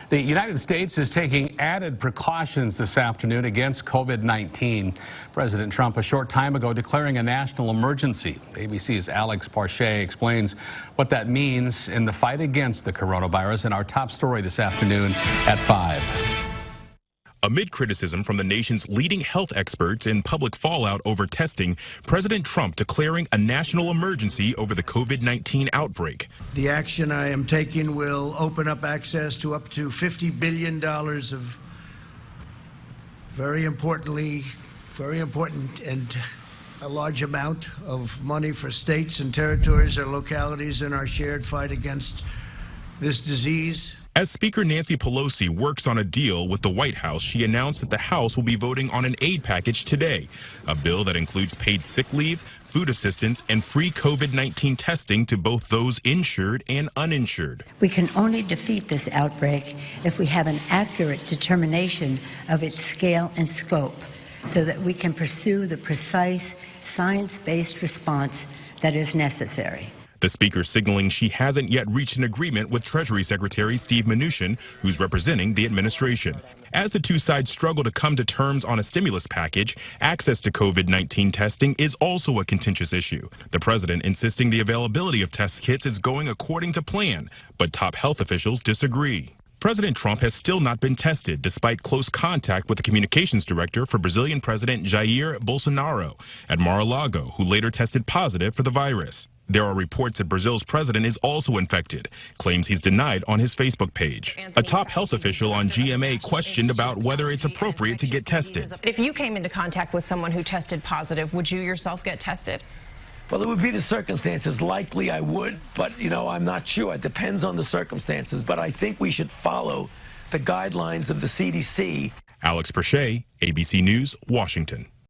The United States is taking added precautions this afternoon against COVID-19. President Trump a short time ago declaring a national emergency. ABC's Alex Parche explains what that means in the fight against the coronavirus in our top story this afternoon at 5. Amid criticism from the nation's leading health experts and public fallout over testing, President Trump declaring a national emergency over the COVID-19 outbreak. The action I am taking will open up access to up to $50 billion of very important and a large amount of money for states and territories and localities in our shared fight against this disease. As Speaker Nancy Pelosi works on a deal with the White House, she announced that the House will be voting on an aid package today, a bill that includes paid sick leave, food assistance, and free COVID-19 testing to both those insured and uninsured. We can only defeat this outbreak if we have an accurate determination of its scale and scope, so that we can pursue the precise science-based response that is necessary. The Speaker signaling she hasn't yet reached an agreement with Treasury Secretary Steve Mnuchin, who's representing the administration. As the two sides struggle to come to terms on a stimulus package, access to COVID-19 testing is also a contentious issue. The president insisting the availability of test kits is going according to plan, but top health officials disagree. President Trump has still not been tested, despite close contact with the communications director for Brazilian President Jair Bolsonaro at Mar-a-Lago, who later tested positive for the virus. There are reports that Brazil's president is also infected, claims he's denied on his Facebook page. A top health official on GMA questioned about whether it's appropriate to get tested. If you came into contact with someone who tested positive, would you yourself get tested? Well, it would be the circumstances. Likely I would, but, I'm not sure. It depends on the circumstances. But I think we should follow the guidelines of the CDC. Alex Parche, ABC News, Washington.